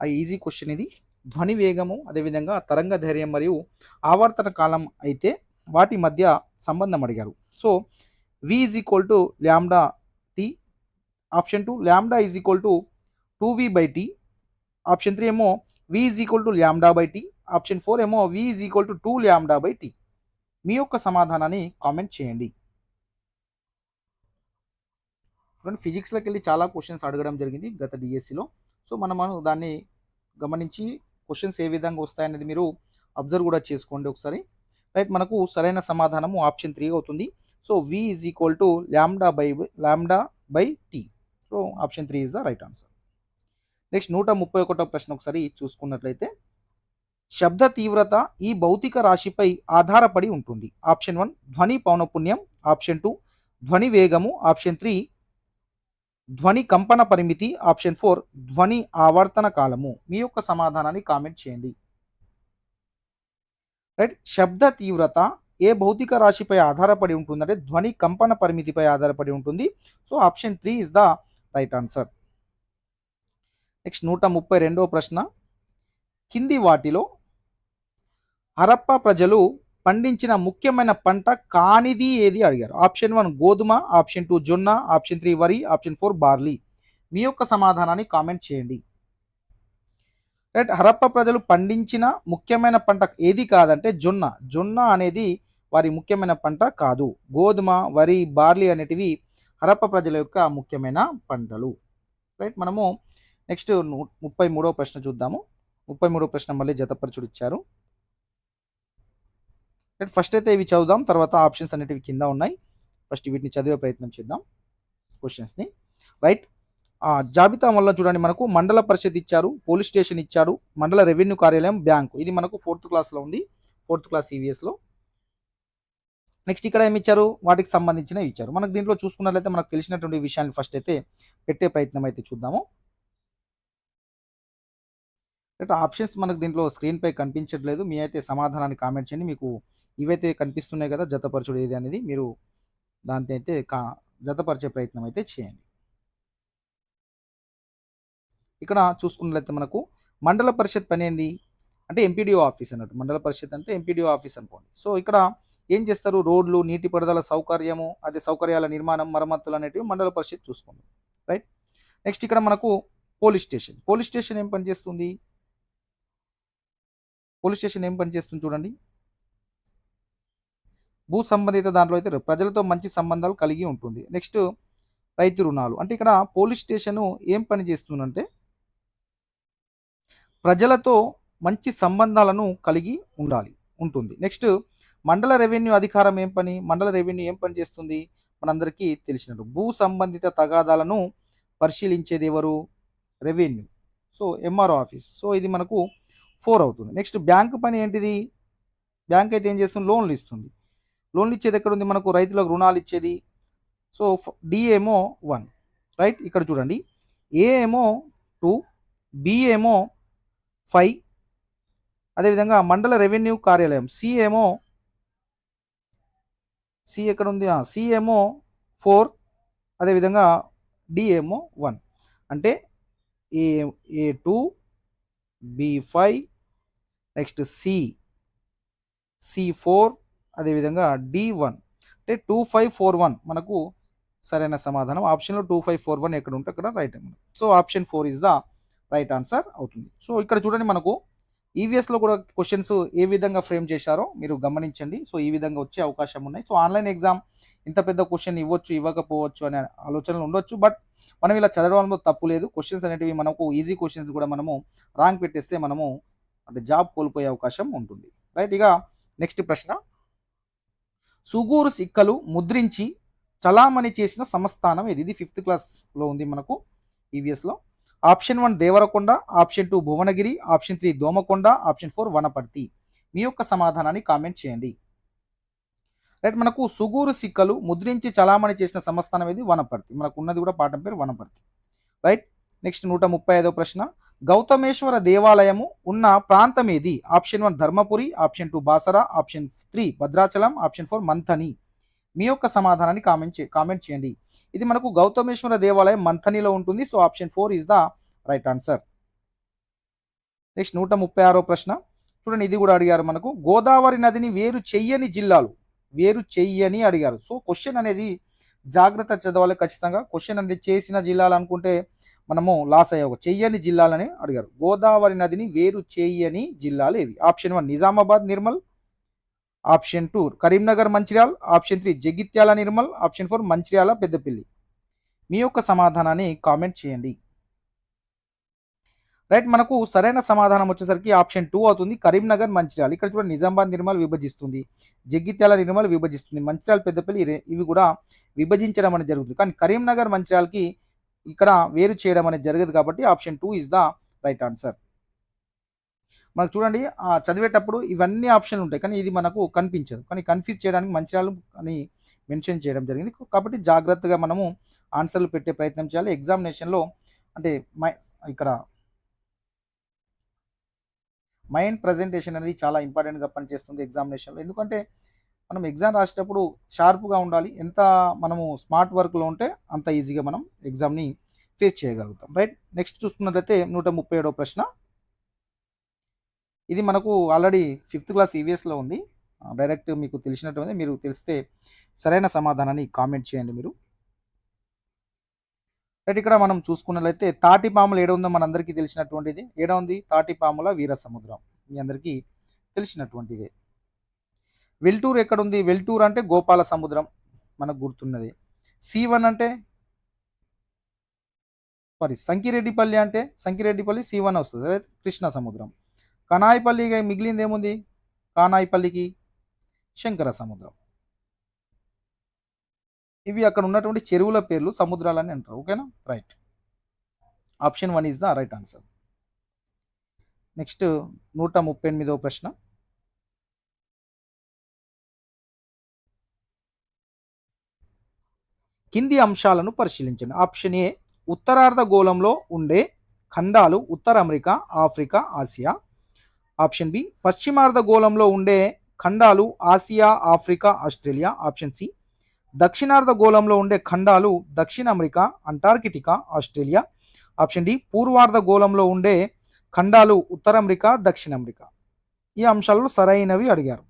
ఆ ఈజీ క్వశ్చన్ ఇది. ధ్వని వేగము, అదేవిధంగా తరంగ ధైర్యం మరియు ఆవర్తన కాలం అయితే వాటి మధ్య సంబంధం అడిగారు. So V is equal to lambda T, option 2 lambda is equal to 2v/t, option 3 ఏమో v is equal to lambda, option 4 ఏమో v is equal to 2 lambda. మీ యొక్క సమాధానాన్ని కామెంట్ చేయండి. చూడండి, ఫిజిక్స్లోకి వెళ్ళి చాలా క్వశ్చన్స్ అడగడం జరిగింది గత డిఎస్సిలో. సో మనం దాన్ని గమనించి క్వశ్చన్స్ ఏ విధంగా వస్తాయనేది మీరు అబ్జర్వ్ కూడా చేసుకోండి ఒకసారి. రైట్, మనకు సరైన సమాధానము ఆప్షన్ 3 అవుతుంది. So v is equal to lambda. So option 3 is the right answer. Next 131వ ప్రశ్న ఒకసారి చూసుకున్నట్లయితే శబ్ద తీవ్రత ఈ భౌతిక రాశిపై ఆధారపడి ఉంటుంది. ఆప్షన్ 1 ధ్వని పౌనపున్యం, ఆప్షన్ 2 ధ్వని వేగము, ఆప్షన్ 3 ధ్వని కంపన పరిమితి, ఆప్షన్ 4 ధ్వని ఆవర్తన కాలము. మీ యొక్క సమాధానాన్ని కామెంట్ చేయండి. రైట్, శబ్ద తీవ్రత ఏ భౌతిక రాశిపై ఆధారపడి ఉంటుందంటే ధ్వని కంపన పరిమితిపై ఆధారపడి ఉంటుంది. So option 3 is the right answer. Next 132వ ప్రశ్న. కింది వాటిలో హరప్పా ప్రజలు పండించిన ముఖ్యమైన పంట కానిది ఏది అడిగారు? ఆప్షన్ 1 గోధుమ, ఆప్షన్ 2 జొన్న, ఆప్షన్ 3 వరి, ఆప్షన్ 4 బార్లీ. మీ యొక్క సమాధానాన్ని కామెంట్ చేయండి. రైట్. హరప్ప ప్రజలు పండించిన ముఖ్యమైన పంట ఏది కాదంటే జొన్న. జొన్న అనేది వారి ముఖ్యమైన పంట కాదు. గోధుమ, వరి, బార్లీ అనేటివి హరప్ప ప్రజల యొక్క ముఖ్యమైన పంటలు. రైట్. మనము నెక్స్ట్ 33వ ప్రశ్న చూద్దాము. 33వ ప్రశ్న మళ్ళీ జతపరచుడు ఇచ్చారు. రైట్. ఫస్ట్ అయితే ఇవి చదువుదాం, తర్వాత ఆప్షన్స్ అనేటివి కింద ఉన్నాయి. ఫస్ట్ వీటిని చదివే ప్రయత్నం చేద్దాం క్వశ్చన్స్ని. రైట్. జాబితా వల్ల చూడండి, మనకు మండల పరిషత్ ఇచ్చారు, పోలీస్ స్టేషన్ ఇచ్చారు, మండల రెవెన్యూ కార్యాలయం, బ్యాంకు. ఇది మనకు 4th క్లాస్లో ఉంది, 4th క్లాస్ ఈవీఎస్లో. నెక్స్ట్ ఇక్కడ ఏమి ఇచ్చారు, వాటికి సంబంధించినవి ఇచ్చారు. మనకు దీంట్లో చూసుకున్నట్లయితే మనకు తెలిసినటువంటి విషయాన్ని ఫస్ట్ అయితే పెట్టే ప్రయత్నం అయితే చూద్దాము. రైట్. ఆప్షన్స్ మనకు దీంట్లో స్క్రీన్ పై కనిపించట్లేదు. మీ అయితే సమాధానాన్ని కామెంట్ చేయండి. మీకు ఇవైతే కనిపిస్తున్నాయి కదా, జతపరచుడు ఏది అనేది మీరు దాంతో అయితే జతపరిచే ప్రయత్నం అయితే చేయండి. ఇక్కడ చూసుకున్నట్లయితే మనకు మండల పరిషత్ పని ఏంది అంటే ఎంపీడీఓ ఆఫీస్ అన్నట్టు. మండల పరిషత్ అంటే ఎంపీడీఓ ఆఫీస్ అనుకోండి. సో ఇక్కడ ఏం చేస్తారు, రోడ్లు, నీటిపారుదల సౌకర్యము, అదే సౌకర్యాల నిర్మాణం, మరమ్మతులు అనేటివి మండల పరిషత్ చూసుకుంది. రైట్. నెక్స్ట్ ఇక్కడ మనకు పోలీస్ స్టేషన్. పోలీస్ స్టేషన్ ఏం పని చేస్తుంది, పోలీస్ స్టేషన్ ఏం పని చేస్తుంది చూడండి. భూ సంబంధిత దాంట్లో అయితే ప్రజలతో మంచి సంబంధాలు కలిగి ఉంటుంది. నెక్స్ట్ రైతు రుణాలు. అంటే ఇక్కడ పోలీస్ స్టేషను ఏం పని చేస్తుందంటే ప్రజలతో మంచి సంబంధాలను కలిగి ఉంటుంది. నెక్స్ట్ మండల రెవెన్యూ అధికారం ఏం పని, మండల రెవెన్యూ ఏం పని చేస్తుంది మనందరికీ తెలిసినట్టు భూ సంబంధిత తగాదాలను పరిశీలించేది ఎవరు, revenue. So MRO office. So ఇది మనకు 4 అవుతుంది. నెక్స్ట్ బ్యాంకు పని ఏంటిది, బ్యాంక్ అయితే ఏం చేస్తుంది, లోన్లు ఇస్తుంది. లోన్లు ఇచ్చేది ఎక్కడ ఉంది, మనకు రైతులకు రుణాలు ఇచ్చేది. సో డి ఏమో 1. రైట్. ఇక్కడ చూడండి, ఏ ఏమో 2, బి ఏమో 5, అదేవిధంగా మండల రెవెన్యూ కార్యాలయం సి ఏమో, సి ఎక్కడ ఉంది, సి ఏమో 4, అదేవిధంగా డి ఏమో 1. అంటే ఏ2, బి5, నెక్స్ట్ సి4, అదేవిధంగా డి1. అంటే 2541 మనకు సరైన సమాధానం. ఆప్షన్లో 2541 ఎక్కడ ఉంటే అక్కడ right. So option 4 is the right answer అవుతుంది. సో ఇక్కడ చూడండి, మనకు ఈవీఎస్లో కూడా క్వశ్చన్స్ ఏ విధంగా ఫ్రేమ్ చేశారో మీరు గమనించండి. సో ఈ విధంగా వచ్చే అవకాశం ఉన్నాయి. సో ఆన్లైన్ ఎగ్జామ్ ఇంత పెద్ద క్వశ్చన్ ఇవ్వచ్చు, ఇవ్వకపోవచ్చు అనే ఆలోచనలు ఉండొచ్చు. బట్ మనం ఇలా చదవడంలో తప్పు లేదు. క్వశ్చన్స్ అనేటివి మనకు ఈజీ క్వశ్చన్స్ కూడా మనము రాంగ్ పెట్టేస్తే మనము అంటే జాబ్ కోల్పోయే అవకాశం ఉంటుంది. రైట్. ఇక నెక్స్ట్ ప్రశ్న, సుగూరు సిక్కలు ముద్రించి చలామణి చేసిన సంస్థానం ఇది. ఇది 5th క్లాస్లో ఉంది మనకు ఈవీఎస్లో. Option 1 Devarakonda, option 2 Bhuvanagiri, option 3 Domakonda, option 4 Wanaparthy. మీ యొక్క సమాధానాన్ని కామెంట్ చేయండి. రైట్. మనకు సుగూరు సిక్కలు ముద్రించి చలామణి చేసిన సంస్థానం ఇది వనపర్తి. మనకు ఉన్నది కూడా పాఠం పేరు వనపర్తి. రైట్. నెక్స్ట్ 135వ ప్రశ్న, గౌతమేశ్వర దేవాలయము ఉన్న ప్రాంతం ఏది, option 1 Dharmapuri, option 2 Basara, option 3 Bhadrachalam, option 4 Manthani. మీ యొక్క సమాధానాన్ని కామెంట్ చేయండి. ఇది మనకు గౌతమేశ్వర దేవాలయం మంథనిలో ఉంటుంది. So option 4 is the right answer. Next 136వ ప్రశ్న చూడండి, ఇది కూడా అడిగారు మనకు. గోదావరి నదిని వేరు చెయ్యని జిల్లాలు, వేరు చెయ్యని అడిగారు. సో క్వశ్చన్ అనేది జాగ్రత్త చదవాలి ఖచ్చితంగా. క్వశ్చన్ అనేది చేసిన జిల్లాలు అనుకుంటే మనము లాస్ అయ్యే, చెయ్యని జిల్లాలని అడిగారు. గోదావరి నదిని వేరు చేయని జిల్లాలు ఏవి, option 1 Nizamabad Nirmal, option 2 Karimnagar Mancherial, option 3 Jagtial Nirmal, option 4 Mancherial Peddapalli. మీ యొక్క సమాధానాన్ని కామెంట్ చేయండి. రైట్. మనకు సరైన సమాధానం వచ్చేసరికి ఆప్షన్ 2 అవుతుంది, కరీంనగర్ మంచిర్యాల. ఇక్కడ చూడండి, నిజామాబాద్ నిర్మల్ విభజిస్తుంది, జగిత్యాల నిర్మల్ విభజిస్తుంది, మంచిర్యాల పెద్దపల్లి ఇవి కూడా విభజించడం అనేది జరుగుతుంది. కానీ కరీంనగర్ మంచిర్యాలకి ఇక్కడ వేరు చేయడం అనేది జరగదు. కాబట్టి option 2 is the right answer. మనకు చూడండి, చదివేటప్పుడు ఇవన్నీ ఆప్షన్లు ఉంటాయి, కానీ ఇది మనకు కనిపించదు. కానీ కన్ఫ్యూజ్ చేయడానికి మంచిర్యాల అని మెన్షన్ చేయడం జరిగింది. కాబట్టి జాగ్రత్తగా మనము ఆన్సర్లు పెట్టే ప్రయత్నం చేయాలి ఎగ్జామినేషన్లో. అంటే ఇక్కడ మైండ్ ప్రజెంటేషన్ అనేది చాలా ఇంపార్టెంట్గా పనిచేస్తుంది ఎగ్జామినేషన్లో. ఎందుకంటే మనం ఎగ్జామ్ రాసేటప్పుడు షార్ప్గా ఉండాలి. ఎంత మనము స్మార్ట్ వర్క్లో ఉంటే అంత ఈజీగా మనం ఎగ్జామ్ని ఫేస్ చేయగలుగుతాం. రైట్. నెక్స్ట్ చూసుకున్నట్లయితే 137వ ప్రశ్న, ఇది మనకు ఆల్రెడీ 5th క్లాస్ ఈవీఎస్లో ఉంది. డైరెక్ట్ మీకు తెలిసినట్టు మీరు తెలిస్తే సరైన సమాధానాన్ని కామెంట్ చేయండి మీరు. రైట్, ఇక్కడ మనం చూసుకున్నట్లయితే తాటిపాముల ఏడ ఉందో మనందరికీ తెలిసినటువంటిది. ఏడ ఉంది? తాటిపాముల వీర సముద్రం, మీ అందరికీ తెలిసినటువంటిదే. వెల్టూరు ఎక్కడుంది? వెల్టూరు అంటే గోపాల సముద్రం, మనకు గుర్తున్నది. C1 అంటే సంకిరెడ్డిపల్లి అంటే సంకిరెడ్డిపల్లి C1 వస్తుంది, రైట్, కృష్ణ సముద్రం. కనాయిపల్లి మిగిలింది ఏముంది? కానాయిపల్లికి శంకర సముద్రం. ఇవి అక్కడ ఉన్నటువంటి చెరువుల పేర్లు, సముద్రాలని అంటారు. ఓకేనా? Right, option 1 is the right answer. Next 138వ ప్రశ్న. కింది అంశాలను పరిశీలించండి. ఆప్షన్ ఏ, ఉత్తరార్ధగోళంలో ఉండే ఖండాలు ఉత్తర America, Africa, Asia. Option B, పశ్చిమార్ధగోళంలో ఉండే ఖండాలు Asia, Africa, Australia. Option C, దక్షిణార్ధగోళంలో ఉండే ఖండాలు దక్షిణ America, Antarctica, Australia. Option D, పూర్వార్ధగోళంలో ఉండే ఖండాలు ఉత్తర అమెరికా, దక్షిణ అమెరికా. ఈ అంశాలలో సరైనవి అడిగారు.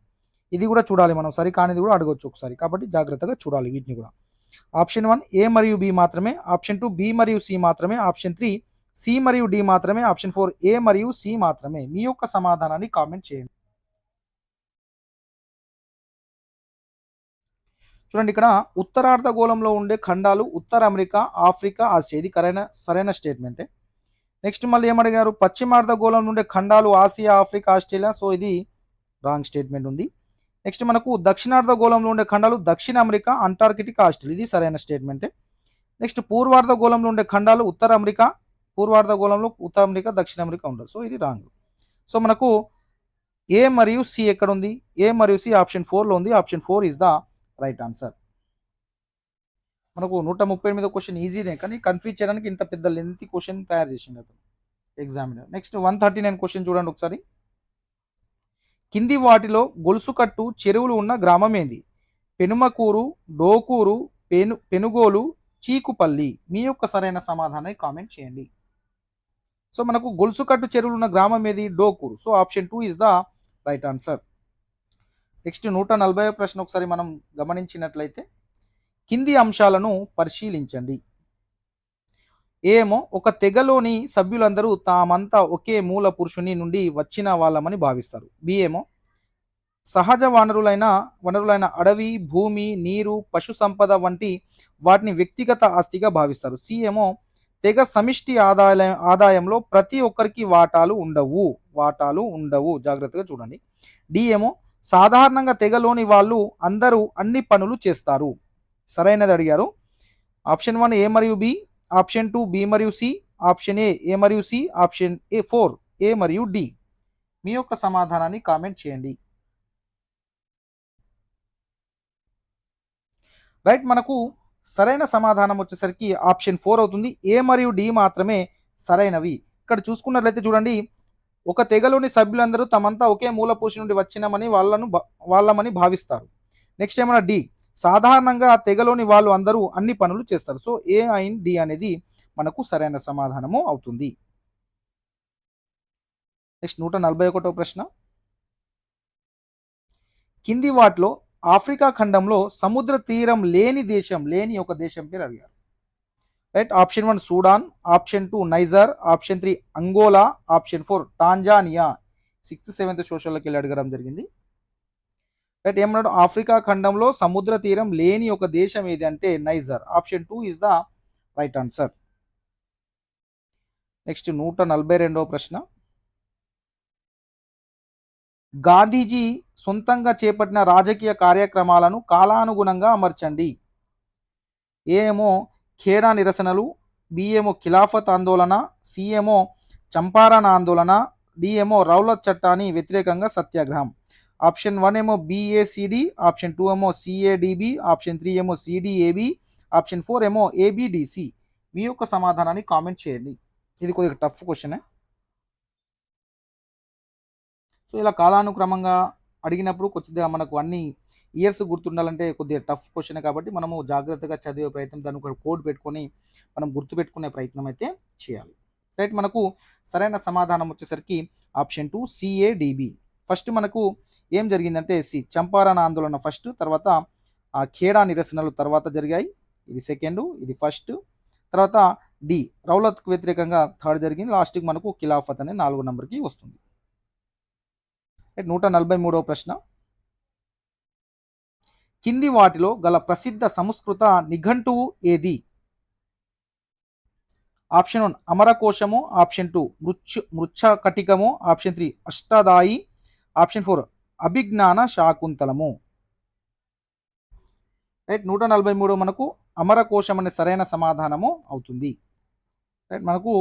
ఇది కూడా చూడాలి మనం, సరి కానిది కూడా అడగొచ్చు ఒకసారి, కాబట్టి జాగ్రత్తగా చూడాలి వీటిని కూడా. ఆప్షన్ 1 ఏ మరియు బి మాత్రమే. ఆప్షన్ 2 బి మరియు సి మాత్రమే. ఆప్షన్ 3 సి మరియు డి మాత్రమే. ఆప్షన్ 4 ఏ మరియు సి మాత్రమే. మీ యొక్క సమాధానాన్ని కామెంట్ చేయండి. చూడండి, ఇక్కడ ఉత్తరార్ధగోళంలో ఉండే ఖండాలు ఉత్తర అమెరికా, ఆఫ్రికా, ఆసియా. ఇది సరైన స్టేట్మెంటే. నెక్స్ట్ మళ్ళీ ఏమడిగారు? పశ్చిమార్ధగోళం ఉండే ఖండాలు ఆసియా, ఆఫ్రికా, ఆస్ట్రేలియా. సో ఇది రాంగ్ స్టేట్మెంట్ ఉంది. నెక్స్ట్ మనకు దక్షిణార్ధగోళంలో ఉండే ఖండాలు దక్షిణ అమెరికా, అంటార్కిటికా, ఆస్ట్రేలియా. ఇది సరైన స్టేట్మెంటే. నెక్స్ట్ పూర్వార్ధగోళంలో ఉండే ఖండాలు ఉత్తర అమెరికా, పూర్వార్ధగోళంలో ఉత్తర అమెరికా, దక్షిణ అమెరికా ఉండదు. సో ఇది రాంగ్. సో మనకు ఏ మరియు సి ఎక్కడ ఉంది? ఏ మరియు సి ఆప్షన్ 4లో ఉంది. Option 4 is the right answer. మనకు 138 క్వశ్చన్ ఈజీనే, కానీ కన్ఫ్యూజ్ చేయడానికి ఇంత పెద్ద లెంతీ క్వశ్చన్ తయారు చేసింది ఎగ్జామినర్. నెక్స్ట్ 139 క్వశ్చన్ చూడండి ఒకసారి. కింది వాటిలో గొలుసుకట్టు చెరువులు ఉన్న గ్రామం ఏంది? పెనుమకూరు, డోకూరు, పెనుగోలు, చీకుపల్లి. మీ యొక్క సరైన సమాధానాన్ని కామెంట్ చేయండి. సో మనకు గొలుసుకట్టు చెరువులు ఉన్న గ్రామం ఏది? Dokur. So option 2 is the right answer. Next 140వ ప్రశ్న ఒకసారి మనం గమనించినట్లయితే, కింది అంశాలను పరిశీలించండి. ఏమో, ఒక తెగలోని సభ్యులందరూ తామంతా ఒకే మూల పురుషుని నుండి వచ్చిన వాళ్ళమని భావిస్తారు. బి ఏమో, సహజ వనరులైన అడవి, భూమి, నీరు, పశు సంపద వంటి వాటిని వ్యక్తిగత ఆస్తిగా భావిస్తారు. సి ఏమో, తెగ సమిష్టి ఆదాయంలో ప్రతి ఒక్కరికి వాటాలు ఉండవు. జాగ్రత్తగా చూడండి. డి ఏమో, సాధారణంగా తెగలోని వాళ్ళు అందరూ అన్ని పనులు చేస్తారు. సరైనది అడిగారు. ఆప్షన్ 1 ఏ మరియు బి, ఆప్షన్ 2 బి మరియు సి, ఆప్షన్ ఏ మరియు సి, ఆప్షన్ 4 ఏ మరియు డి. మీ యొక్క సమాధానాన్ని కామెంట్ చేయండి. రైట్, మనకు సరైన సమాధానం వచ్చేసరికి ఆప్షన్ 4 అవుతుంది. ఏ మరియు డి మాత్రమే సరైనవి. ఇక్కడ చూసుకున్నట్లయితే చూడండి, ఒక తెగలోని సభ్యులందరూ తమంతా ఒకే మూల పురుషు నుండి వచ్చినామని వాళ్ళమని భావిస్తారు. నెక్స్ట్ ఏమన్నా డి, సాధారణంగా తెగలోని వాళ్ళు అందరూ అన్ని పనులు చేస్తారు. సో ఏ అండ్ డి అనేది మనకు సరైన సమాధానము అవుతుంది. నెక్స్ట్ 141వ ప్రశ్న. కింది వాటిలో ఆఫ్రికా ఖండంలో సముద్ర తీరం లేని ఒక దేశం పేరు అడిగారు. Right, option 1 Sudan, option 2 niger, option 3 Angola, option 4 Tanzania. 6th 7th సోషల్లోకి వెళ్ళి అడగడం జరిగింది. రైట్, ఏమన్నాడు? ఆఫ్రికా ఖండంలో సముద్ర తీరం లేని ఒక దేశం ఏది అంటే Niger. Option 2 is the right answer. Next 142వ ప్రశ్న. గాంధీజీ సొంతంగా చేపట్టిన రాజకీయ కార్యక్రమాలను కాలానుగుణంగా అమర్చండి. ఏమో ఖేడా నిరసనలు, బిఏమో ఖిలాఫత్ ఆందోళన, సిఏమో చంపారణ ఆందోళన, డిఏమో రౌలత్ చట్టాన్ని వ్యతిరేకంగా సత్యాగ్రహం. ఆప్షన్ 1 ఏమో బిఏసిడి, ఆప్షన్ 2 ఏమో సిఏడిబి, ఆప్షన్ 3 ఏమో సిడిఏబి, ఆప్షన్ 4 ఏమో ఏబిడిసి. మీ యొక్క సమాధానాన్ని కామెంట్ చేయండి. ఇది కొద్దిగా టఫ్ క్వశ్చనే. సో ఇలా కాలానుక్రమంగా అడిగినప్పుడు కొద్దిగా మనకు అన్ని ఇయర్స్ గుర్తుండాలంటే కొద్దిగా టఫ్ క్వశ్చనే, కాబట్టి మనము జాగ్రత్తగా చదివే ప్రయత్నం, దాని ఒక కోడ్ పెట్టుకొని మనం గుర్తుపెట్టుకునే ప్రయత్నం అయితే చేయాలి. రైట్, మనకు సరైన సమాధానం వచ్చేసరికి ఆప్షన్ 2 సిఏడిబి. ఫస్ట్ మనకు ఏం జరిగిందంటే చంపారణ ఆందోళన ఫస్ట్, తర్వాత ఖేడా నిరసనలు తర్వాత జరిగాయి. ఇది సెకండ్, ఇది ఫస్ట్, తర్వాత డి రౌలత్కు వ్యతిరేకంగా థర్డ్ జరిగింది. లాస్ట్కి మనకు ఖిలాఫత్ అనే 4 నెంబర్కి వస్తుంది. 143వ ప్రశ్న, కింది వాటిలో గల ప్రసిద్ధ సంస్కృత నిఘంటువు ఏది? Option 1 Amarakosha, option 2 Mrichchhakatika, option 3 Ashtadhyayi, option 4 Abhijnana Shakuntalam. Right, 143 మనకు అమరకోశం అనే సరైన సమాధానము అవుతుంది. రైట్, మనకు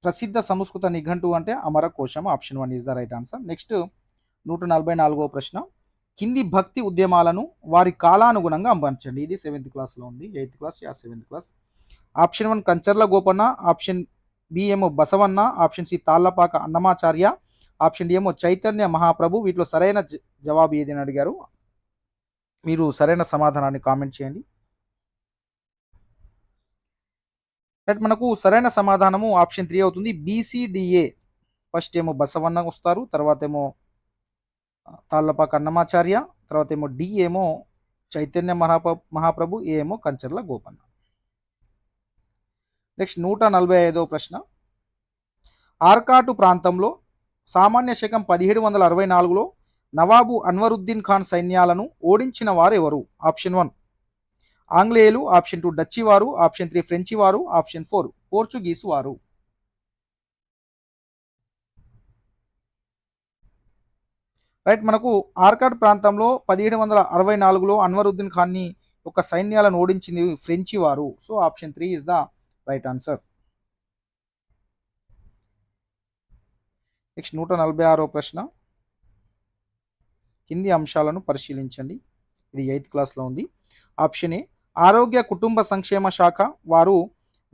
ప్రసిద్ధ సంస్కృత నిఘంటువు అంటే Amarakosha, option 1 is the right answer. Next 144వ ప్రశ్న, కింది భక్తి ఉద్యమాలను వారి కాలానుగుణంగా అమర్చండి. ఇది 7th క్లాస్లో ఉంది, 8th class 7th class. Option 1 Kancharla Gopanna, option B ఏమో Basavanna, option C Tallapaka Annamacharya, option D ఏమో చైతన్య మహాప్రభు. వీటిలో సరైన జవాబు ఏది అని అడిగారు. మీరు సరైన సమాధానాన్ని కామెంట్ చేయండి. రైట్, మనకు సరైన సమాధానము ఆప్షన్ 3 అవుతుంది, బీసీడిఏ. ఫస్ట్ ఏమో బసవన్న వస్తారు, తర్వాత ఏమో తాళ్లపాక అన్నమాచార్య, తర్వాత ఏమో డి ఏమో చైతన్య మహాప్రభు, ఏ ఏమో కంచర్ల గోపన్న. నెక్స్ట్ 145వ ప్రశ్న, ఆర్కాటు ప్రాంతంలో సామాన్య శకం 1764లో నవాబు అన్వరుద్దీన్ ఖాన్ సైన్యాలను ఓడించిన వారు ఎవరు? ఆప్షన్ 1 ఆంగ్లేయులు, ఆప్షన్ 2 డచ్చి వారు, ఆప్షన్ 3 ఫ్రెంచి వారు, ఆప్షన్ 4 పోర్చుగీసు వారు. రైట్, మనకు ఆర్కాట్ ప్రాంతంలో 1764లో అన్వరుద్దీన్ ఖాన్ని ఒక సైన్యాలను ఓడించింది ఫ్రెంచి వారు. So option 3 is the right answer. Next 146వ ప్రశ్న, కింది అంశాలను పరిశీలించండి. ఇది 8th క్లాస్లో ఉంది. ఆప్షన్ ఏ ఆరోగ్య కుటుంబ సంక్షేమ శాఖ వారు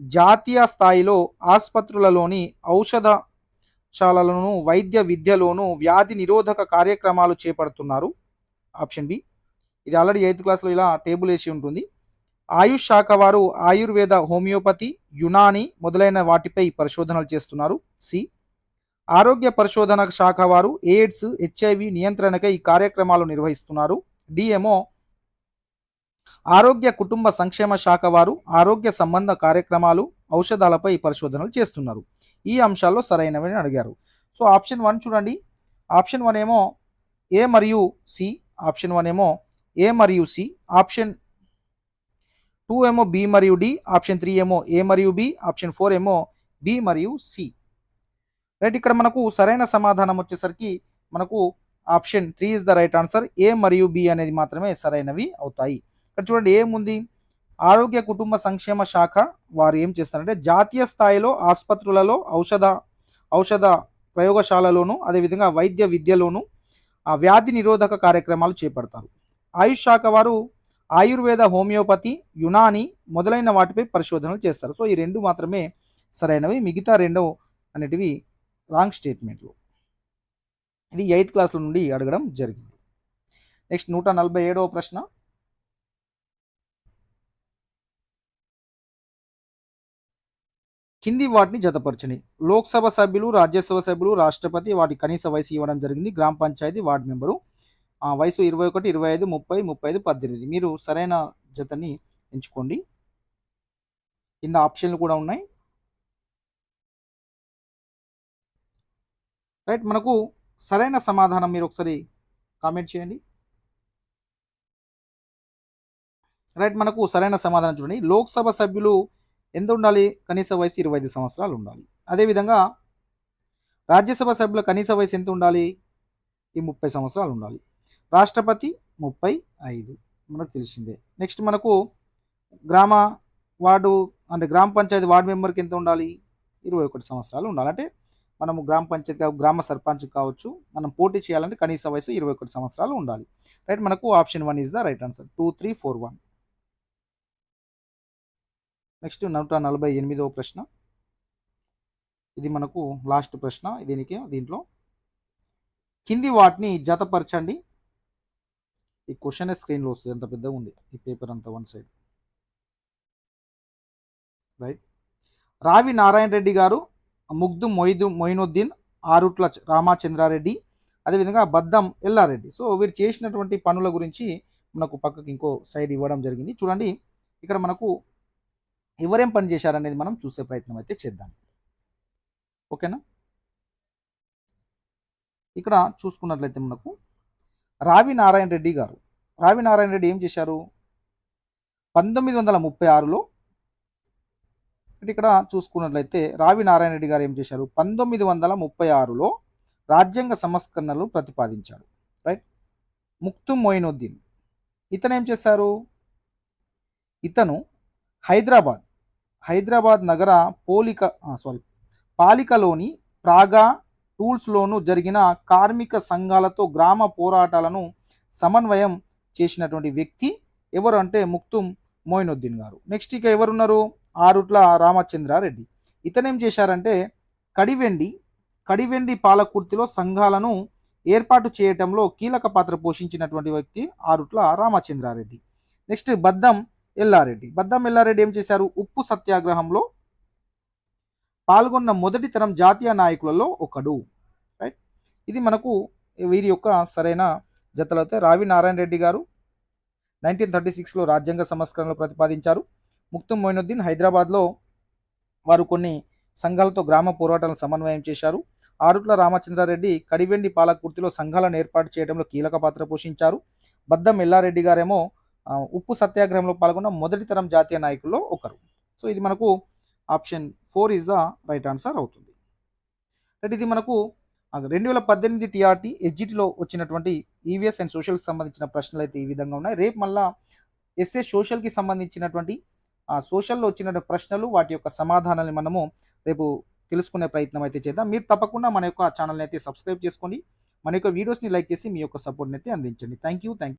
జాతీయ స్థాయిలో ఆసుపత్రులలోని ఔషధశాలలను వైద్య విద్యలోను వ్యాధి నిరోధక కార్యక్రమాలు చేపడుతున్నారు. ఆప్షన్ బి, ఇది ఆల్రెడీ 8th క్లాస్లో ఇలా టేబుల్ వేసి ఉంటుంది. ఆయుష్ శాఖ వారు ఆయుర్వేద, హోమియోపతి, యునాని మొదలైన వాటిపై పరిశోధనలు చేస్తున్నారు. సి, ఆరోగ్య పరిశోధన శాఖ వారు ఎయిడ్స్, హెచ్ఐవి నియంత్రణకై ఈ కార్యక్రమాలు నిర్వహిస్తున్నారు. డి ఏమో ఆరోగ్య కుటుంబ సంక్షేమ శాఖ వారు ఆరోగ్య సంబంధ కార్యక్రమాలు, ఔషధాలపై పరిశోధనలు చేస్తున్నారు. ఈ అంశాల్లో సరైనవి అడిగారు. సో ఆప్షన్ 1 చూడండి, ఆప్షన్ 1 ఏమో ఏ మరియు సి, ఆప్షన్ 1 ఏమో ఏ మరియు సి, ఆప్షన్ 2 ఏమో బి మరియు డి, ఆప్షన్ 3 ఏమో ఏ మరియు బి, ఆప్షన్ 4 ఏమో బి మరియు సి. రైట్, ఇక్కడ మనకు సరైన సమాధానం వచ్చేసరికి మనకు option 3 is the right answer. A మరియు బి అనేది మాత్రమే సరైనవి అవుతాయి. ఇక్కడ చూడండి ఏముంది, ఆరోగ్య కుటుంబ సంక్షేమ శాఖ వారు ఏం చేస్తారంటే జాతీయ స్థాయిలో ఆసుపత్రులలో ఔషధ ప్రయోగశాలలోను అదేవిధంగా వైద్య విద్యలోను వ్యాధి నిరోధక కార్యక్రమాలు చేపడతారు. ఆయుష్ శాఖ వారు ఆయుర్వేద, హోమియోపతి, యునాని మొదలైన వాటిపై పరిశోధనలు చేస్తారు. సో ఈ రెండు మాత్రమే సరైనవి, మిగతా రెండు అనేటివి రాంగ్ స్టేట్మెంట్లు. ఇది 8th క్లాస్లో నుండి అడగడం జరిగింది. నెక్స్ట్ 147వ ప్రశ్న, కింది వాటిని జతపరచని. లోక్సభ సభ్యులు, రాజ్యసభ సభ్యులు, రాష్ట్రపతి వాటి కనీస వయసు ఇవ్వడం జరిగింది. గ్రామ పంచాయతీ వార్డు మెంబరు వయసు 21, 25, 30, 35, 18. మీరు సరైన జతని ఎంచుకోండి. కింద ఆప్షన్లు కూడా ఉన్నాయి. రైట్, మనకు సరైన సమాధానం మీరు ఒకసారి కామెంట్ చేయండి. రైట్, మనకు సరైన సమాధానం చూడండి, లోక్సభ సభ్యులు ఎంత ఉండాలి? కనీస వయసు 25 సంవత్సరాలు ఉండాలి. అదేవిధంగా రాజ్యసభ సభ్యుల కనీస వయసు ఎంత ఉండాలి? ఈ 30 సంవత్సరాలు ఉండాలి. రాష్ట్రపతి 35 మనకు తెలిసిందే. నెక్స్ట్ మనకు గ్రామ పంచాయతీ వార్డు మెంబర్కి ఎంత ఉండాలి? 21 సంవత్సరాలు ఉండాలి. అంటే మనము గ్రామ పంచాయతీ, గ్రామ సర్పంచ్ కావచ్చు, మనం పోటీ చేయాలంటే కనీస వయసు 21 సంవత్సరాలు ఉండాలి. రైట్, మనకు option 1 is the right answer. 2, 3, 4, 1. Next 148వ ప్రశ్న, ఇది మనకు లాస్ట్ ప్రశ్న. దీంట్లో కింది వాటిని జతపరచండి. ఈ క్వశ్చన్ స్క్రీన్లో వస్తుంది, ఎంత పెద్దగా ఉంది ఈ పేపర్ అంతా, వన్ సైడ్. రైట్, రావి నారాయణ రెడ్డి గారు, ముగ్దు మొయినుద్దీన్, ఆరుట్ల రామచంద్రారెడ్డి, అదేవిధంగా బద్దం ఎల్లారెడ్డి. సో వీరు చేసినటువంటి పనుల గురించి మనకు పక్కకి ఇంకో సైడ్ ఇవ్వడం జరిగింది. చూడండి, ఇక్కడ మనకు ఎవరేం పని చేశారనేది మనం చూసే ప్రయత్నం అయితే చేద్దాం. ఓకేనా? ఇక్కడ చూసుకున్నట్లయితే మనకు రావి నారాయణ రెడ్డి గారు. రావి నారాయణ రెడ్డి ఏం చేశారు? 1936లో ఇక్కడ చూసుకున్నట్లయితే రావి నారాయణ రెడ్డి గారు ఏం చేశారు? 1936లో రాజ్యాంగ సంస్కరణలు ప్రతిపాదించాడు. రైట్. ముక్తుం మొయినుద్దీన్ ఇతను ఏం చేశారు? ఇతను హైదరాబాద్ హైదరాబాద్ నగర పాలికలోని ప్రాగా టూల్స్లోను జరిగిన కార్మిక సంఘాలతో గ్రామ పోరాటాలను సమన్వయం చేసినటువంటి వ్యక్తి ఎవరు అంటే ముక్తుం మొయినుద్దీన్ గారు. నెక్స్ట్ ఇక ఎవరున్నారు? ఆరుట్ల రామచంద్రారెడ్డి. ఇతనేం చేశారంటే కడివెండి పాలకుర్తిలో సంఘాలను ఏర్పాటు చేయటంలో కీలక పాత్ర పోషించినటువంటి వ్యక్తి ఆరుట్ల రామచంద్రారెడ్డి. నెక్స్ట్ బద్దం ఎల్లారెడ్డి ఏం చేశారు? ఉప్పు సత్యాగ్రహంలో పాల్గొన్న మొదటి తరం జాతీయ నాయకులలో ఒకడు. రైట్. ఇది మనకు వీరి యొక్క సరైన జతలతో. రావి నారాయణ రెడ్డి గారు 1936లో రాజ్యాంగ సంస్కరణలు ప్రతిపాదించారు. ముక్తుం మొయినుద్దీన్ హైదరాబాద్లో వారు కొన్ని సంఘాలతో గ్రామ పోరాటాలను సమన్వయం చేశారు. ఆరుట్ల రామచంద్రారెడ్డి కడివెండి పాలకుర్తిలో సంఘాలను ఏర్పాటు చేయడంలో కీలక పాత్ర పోషించారు. బద్దం ఎల్లారెడ్డి గారేమో ఉప్పు సత్యాగ్రహంలో పాల్గొన్న మొదటి తరం జాతీయ నాయకుల్లో ఒకరు. సో ఇది మనకు option 4 is the right answer అవుతుంది. ఇది మనకు 2018 టీఆర్టీ ఎడ్జిట్లో వచ్చినటువంటి ఈవీఎస్ అండ్ సోషల్కి సంబంధించిన ప్రశ్నలు అయితే ఈ విధంగా ఉన్నాయి. రేపు మళ్ళా ఎస్ఏ సోషల్కి సంబంధించినటువంటి సోషల్లో వచ్చిన ప్రశ్నలు వాటి యొక్క సమాధానాన్ని మనము రేపు తెలుసుకునే ప్రయత్నం అయితే చేద్దాం. మీరు తప్పకుండా మన యొక్క ఛానల్ని అయితే సబ్స్క్రైబ్ చేసుకోండి. మన యొక్క వీడియోస్ని లైక్ చేసి మీ యొక్క సపోర్ట్ని అయితే అందించండి. Thank you.